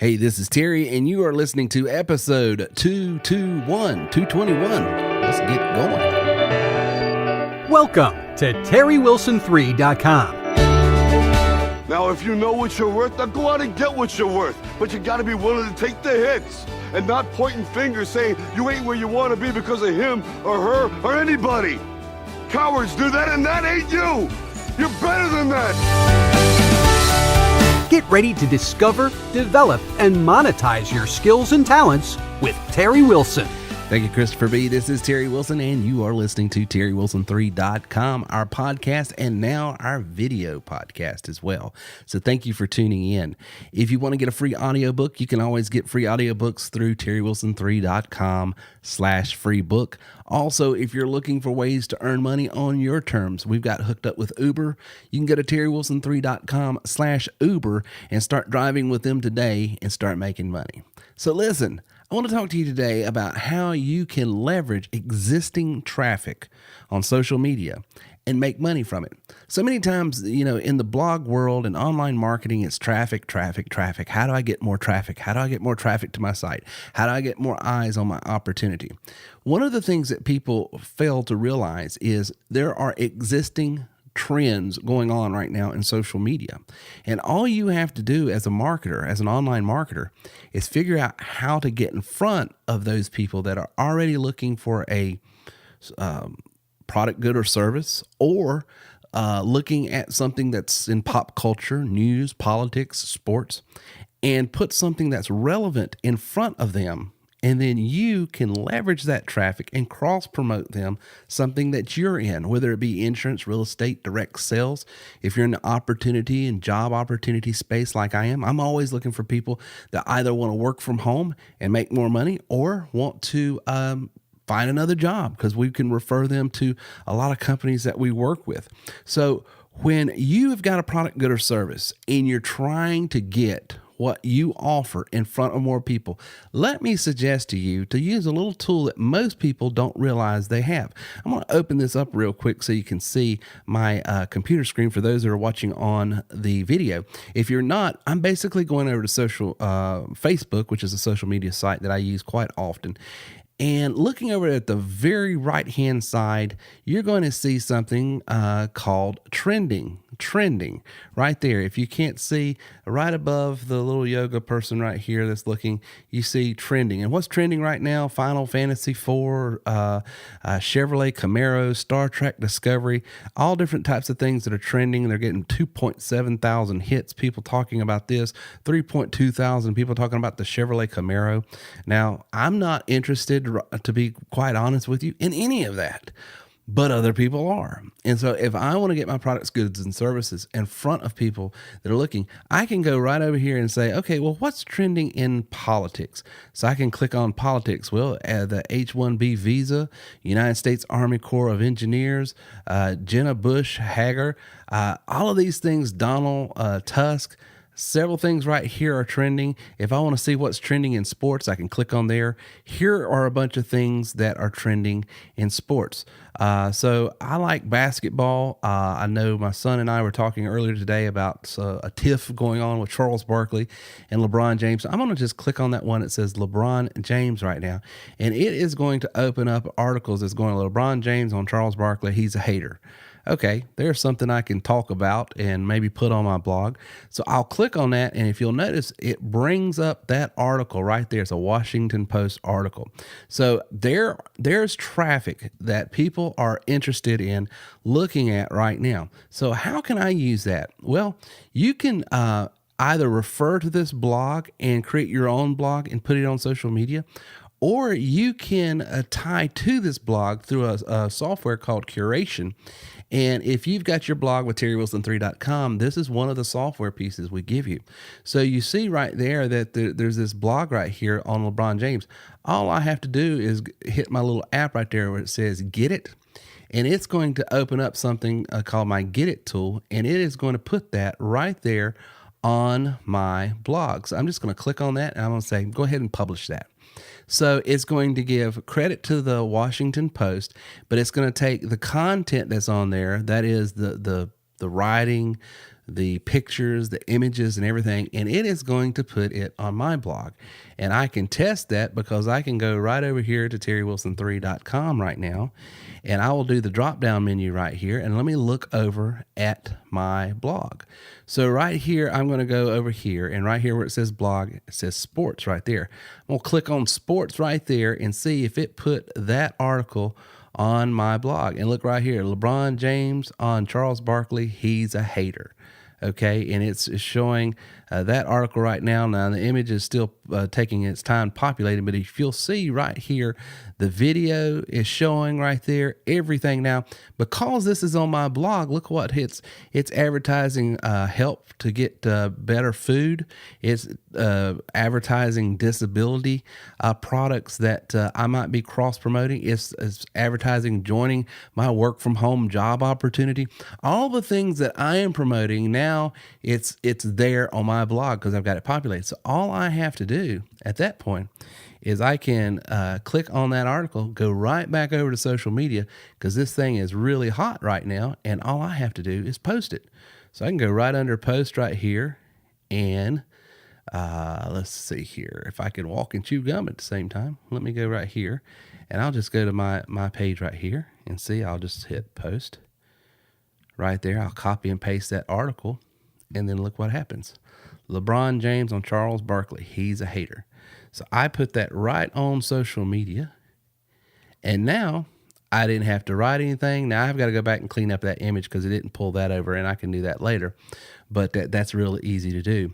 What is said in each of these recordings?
Hey, this is Terry, and you are listening to episode 221. Let's get going. Welcome to TerryWilson3.com. Now, if you know what you're worth, then go out and get what you're worth. But you gotta be willing to take the hits and not pointing fingers saying you ain't where you wanna be because of him or her or anybody. Cowards do that, and that ain't you. You're better than that. Get ready to discover, develop, and monetize your skills and talents with Terry Wilson. Thank you, Christopher B. This is Terry Wilson, and you are listening to TerryWilson3.com, our podcast, and now our video podcast as well. So thank you for tuning in. If you want to get a free audiobook, you can always get free audiobooks through TerryWilson3.com/free book. Also, if you're looking for ways to earn money on your terms, we've got hooked up with Uber. You can go to TerryWilson3.com/Uber and start driving with them today and start making money. So listen, I want to talk to you today about how you can leverage existing traffic on social media and make money from it. So many times, in the blog world and online marketing, it's traffic. How do I get more traffic? How do I get more traffic to my site? How do I get more eyes on my opportunity? One of the things that people fail to realize is there are existing trends going on right now in social media. And all you have to do as a marketer, as an online marketer, is figure out how to get in front of those people that are already looking for a product, good, or service, or looking at something that's in pop culture, news, politics, sports, and put something that's relevant in front of them. And then you can leverage that traffic and cross-promote them something that you're in, whether it be insurance, real estate, direct sales. If you're in the opportunity and job opportunity space like I am, I'm always looking for people that either want to work from home and make more money or want to find another job, because we can refer them to a lot of companies that we work with. So when you have got a product, good, or service and you're trying to get what you offer in front of more people, let me suggest to you to use a little tool that most people don't realize they have. I'm going to open this up real quick so you can see my computer screen for those that are watching on the video. If you're not, I'm basically going over to Facebook, which is a social media site that I use quite often. And looking over at the very right-hand side, you're going to see something called trending right there. If you can't see, right above the little yoga person right here that's looking, you see trending. And what's trending right now? Final Fantasy IV, Chevrolet Camaro, Star Trek Discovery, all different types of things that are trending. They're getting 2.7 thousand hits, people talking about this, 3.2 thousand people talking about the Chevrolet Camaro. Now, I'm not interested, to be quite honest with you, in any of that, but other people are. And so if I want to get my products, goods, and services in front of people that are looking, I can go right over here and say, okay, well, what's trending in politics? So I can click on politics. Well, the H-1B visa, United States Army Corps of Engineers, Jenna Bush Hager, all of these things, Donald Tusk, several things right here are trending. If I want to see what's trending in sports, I can click on there. Here are a bunch of things that are trending in sports. So I like basketball. I know my son and I were talking earlier today about a tiff going on with Charles Barkley and LeBron James. I'm going to just click on that one that says LeBron James right now, and it is going to open up articles that's going LeBron James on Charles Barkley. He's a hater. Okay, there's something I can talk about and maybe put on my blog. So I'll click on that, and if you'll notice, it brings up that article right there. It's a Washington Post article. So there's traffic that people are interested in looking at right now. So how can I use that? Well, you can either refer to this blog and create your own blog and put it on social media, or you can tie to this blog through a software called Curation. And if you've got your blog with TerryWilson3.com, this is one of the software pieces we give you. So you see right there that there's this blog right here on LeBron James. All I have to do is hit my little app right there where it says Get It. And it's going to open up something called my Get It tool. And it is going to put that right there on my blog. So I'm just going to click on that, and I'm going to say, go ahead and publish that. So it's going to give credit to the Washington Post, but it's going to take the content that's on there, that is the writing, the pictures, the images, and everything, and it is going to put it on my blog. And I can test that because I can go right over here to terrywilson3.com right now, and I will do the drop-down menu right here, and let me look over at my blog. So right here, I'm going to go over here, and right here where it says blog, it says sports right there. I'm going to click on sports right there and see if it put that article on my blog. And look right here, LeBron James on Charles Barkley, he's a hater. Okay, and it's showing that article right now. Now, the image is still taking its time populating, but if you'll see right here, the video is showing right there, everything. Now, because this is on my blog, look what it's advertising help to get better food. It's advertising disability products that I might be cross-promoting. It's advertising joining my work-from-home job opportunity. All the things that I am promoting now, it's there on my blog because I've got it populated. So all I have to do at that point is I can click on that article, go right back over to social media because this thing is really hot right now, and all I have to do is post it. So I can go right under post right here, and let's see here. If I can walk and chew gum at the same time, let me go right here, and I'll just go to my page right here and see, I'll just hit post right there. I'll copy and paste that article, and then look what happens. LeBron James on Charles Barkley, he's a hater. So I put that right on social media, and now I didn't have to write anything. Now I've got to go back and clean up that image because it didn't pull that over, and I can do that later, but that's really easy to do.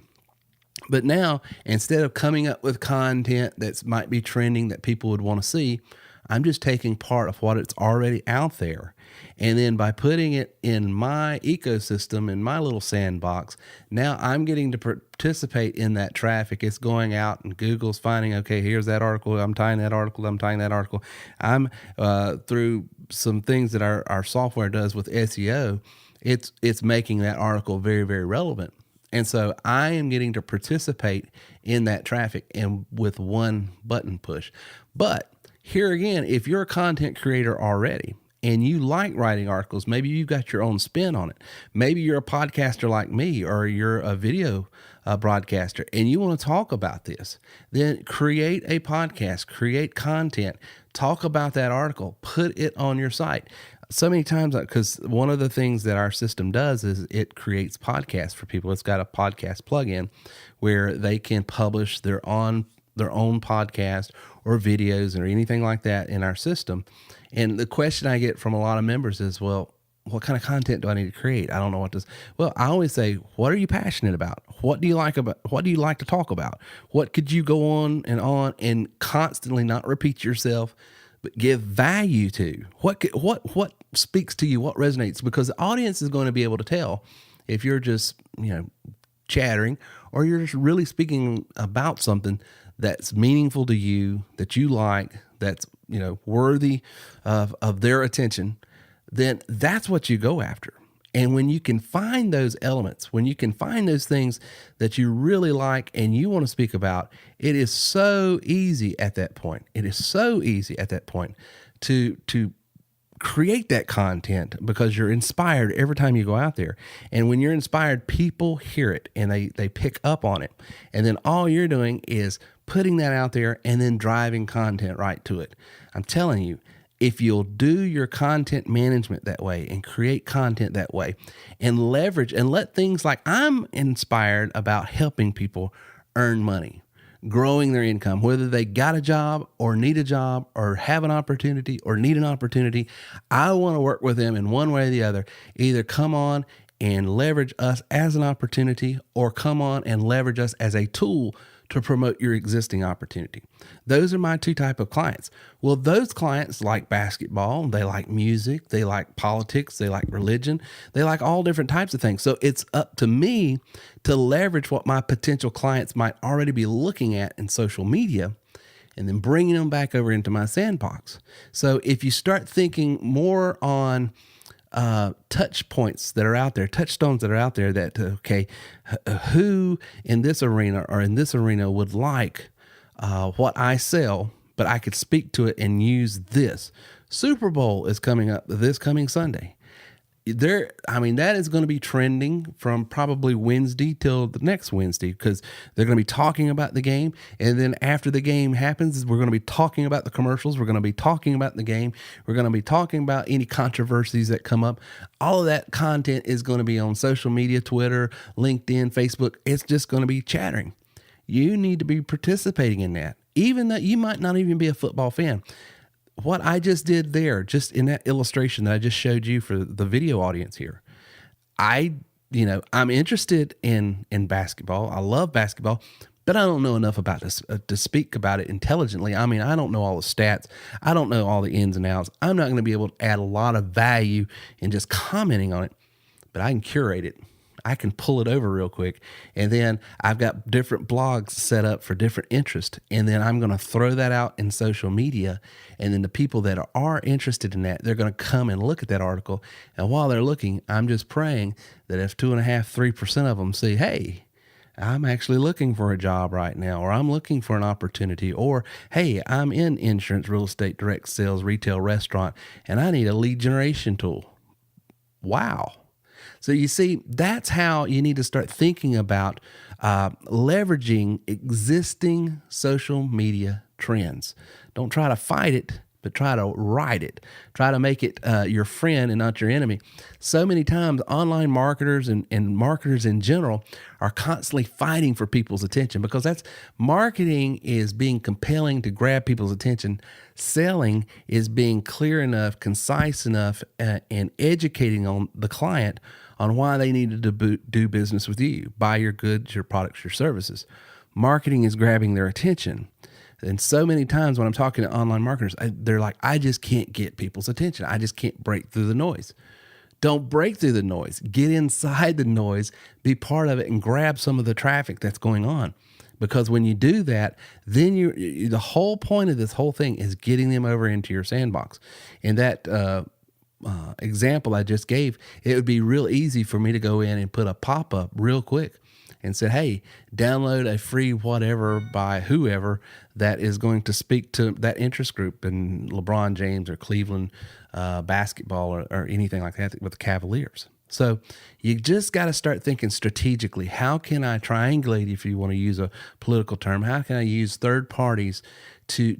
But now, instead of coming up with content that might be trending that people would want to see, I'm just taking part of what it's already out there. And then by putting it in my ecosystem, in my little sandbox, now I'm getting to participate in that traffic. It's going out and Google's finding, okay, here's that article. I'm tying that article. I'm through some things that our software does with SEO, it's making that article very, very relevant. And so I am getting to participate in that traffic and with one button push. But here again, if you're a content creator already and you like writing articles, maybe you've got your own spin on it. Maybe you're a podcaster like me, or you're a video broadcaster and you want to talk about this, then create a podcast, create content, talk about that article, put it on your site. So many times, because one of the things that our system does is it creates podcasts for people. It's got a podcast plugin where they can publish their own podcast or videos or anything like that in our system. And the question I get from a lot of members is, well, what kind of content do I need to create? I don't know what to. Well, I always say, what are you passionate about? What do you like to talk about? What could you go on and constantly not repeat yourself, but give value to? What speaks to you? What resonates? Because the audience is going to be able to tell if you're just, chattering, or you're just really speaking about something that's meaningful to you, that you like, that's, worthy of their attention. Then that's what you go after. And when you can find those elements, when you can find those things that you really like and you want to speak about, it is so easy at that point. It is so easy at that point to create that content because you're inspired every time you go out there. And when you're inspired, people hear it and they pick up on it. And then all you're doing is putting that out there and then driving content right to it. I'm telling you, if you'll do your content management that way and create content that way and leverage and let things like, I'm inspired about helping people earn money, growing their income, whether they got a job or need a job or have an opportunity or need an opportunity. I want to work with them in one way or the other. Either come on and leverage us as an opportunity, or come on and leverage us as a tool to promote your existing opportunity. Those are my two type of clients. Well, those clients like basketball, they like music, they like politics, they like religion, they like all different types of things. So it's up to me to leverage what my potential clients might already be looking at in social media and then bringing them back over into my sandbox. So if you start thinking more on touch points that are out there, touchstones that are out there, that, okay, who in this arena or in this arena would like what I sell, but I could speak to it and use this. Super Bowl is coming up this coming Sunday. that is going to be trending from probably Wednesday till the next Wednesday, because they're going to be talking about the game. And then after the game happens, we're going to be talking about the commercials. We're going to be talking about the game. We're going to be talking about any controversies that come up. All of that content is going to be on social media, Twitter, LinkedIn, Facebook. It's just going to be chattering. You need to be participating in that, even that you might not even be a football fan. What I just did there, just in that illustration that I just showed you for the video audience here, I'm interested in basketball. I love basketball, but I don't know enough about this to speak about it intelligently. I mean, I don't know all the stats. I don't know all the ins and outs. I'm not going to be able to add a lot of value in just commenting on it, but I can curate it. I can pull it over real quick. And then I've got different blogs set up for different interests. And then I'm going to throw that out in social media. And then the people that are interested in that, they're going to come and look at that article. And while they're looking, I'm just praying that if 2.5-3% of them say, hey, I'm actually looking for a job right now, or I'm looking for an opportunity, or, hey, I'm in insurance, real estate, direct sales, retail, restaurant, and I need a lead generation tool. Wow. So you see, that's how you need to start thinking about leveraging existing social media trends. Don't try to fight it, but try to ride it. Try to make it your friend and not your enemy. So many times online marketers and marketers in general are constantly fighting for people's attention, because that's marketing is being compelling to grab people's attention. Selling is being clear enough, concise enough, and educating on the client on why they needed to do business with you, buy your goods, your products, your services. Marketing is grabbing their attention. And so many times when I'm talking to online marketers, they're like, I just can't get people's attention. I just can't break through the noise. Don't break through the noise. Get inside the noise, be part of it, and grab some of the traffic that's going on. Because when you do that, then the whole point of this whole thing is getting them over into your sandbox. And that example I just gave, it would be real easy for me to go in and put a pop-up real quick and say, hey, download a free whatever by whoever that is going to speak to that interest group in LeBron James or Cleveland basketball or anything like that with the Cavaliers. So you just got to start thinking strategically. How can I triangulate, if you want to use a political term, how can I use third parties to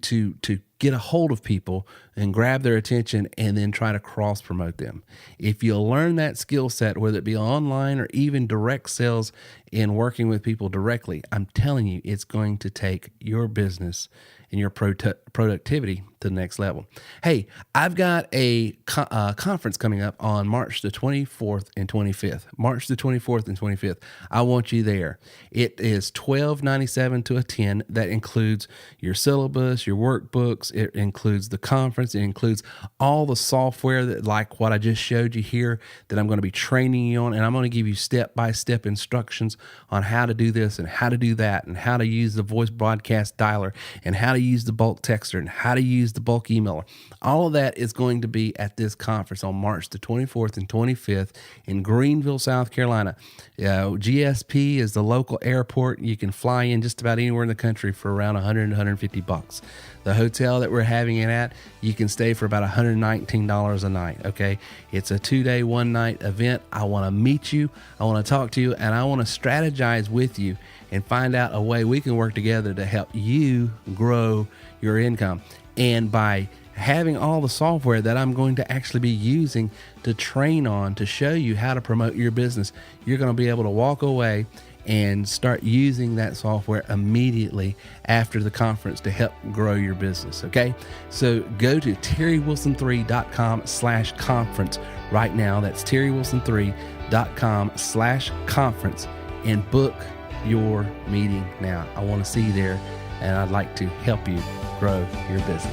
get a hold of people and grab their attention and then try to cross promote them? If you learn that skill set, whether it be online or even direct sales in working with people directly, I'm telling you, it's going to take your business and your productivity to the next level. Hey, I've got a conference coming up on March the 24th and 25th. March the 24th and 25th. I want you there. It is $12.97 to attend. That includes your syllabus, your workbooks. It includes the conference. It includes all the software that, like what I just showed you here, that I'm going to be training you on. And I'm going to give you step-by-step instructions on how to do this and how to do that, and how to use the voice broadcast dialer, and how to use the bulk texter, and how to use the bulk emailer. All of that is going to be at this conference on March the 24th and 25th in Greenville, South Carolina. GSP is the local airport. You can fly in just about anywhere in the country for around $100 to $150. The hotel that we're having it at, you can stay for about $119 a night, okay? It's a 2-day, 1-night event. I want to meet you. I want to talk to you, and I want to strategize with you and find out a way we can work together to help you grow your income. And by having all the software that I'm going to actually be using to train on, to show you how to promote your business, you're going to be able to walk away and start using that software immediately after the conference to help grow your business. Okay. So go to terrywilson3.com/conference right now. That's terrywilson3.com/conference and book your meeting now. I want to see you there, and I'd like to help you grow your business.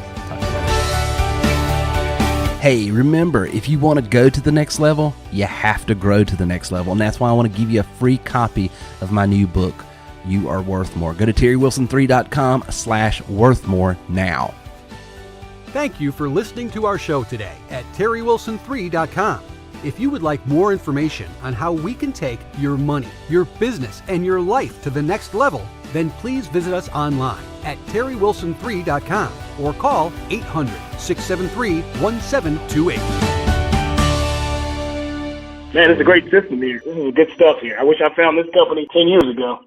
Hey, remember, if you want to go to the next level, you have to grow to the next level. And that's why I want to give you a free copy of my new book, You Are Worth More. Go to terrywilson3.com/worthmore now. Thank you for listening to our show today at terrywilson3.com. If you would like more information on how we can take your money, your business, and your life to the next level, then please visit us online at terrywilson3.com or call 800-673-1728. Man, it's a great system here. This is good stuff here. I wish I found this company 10 years ago.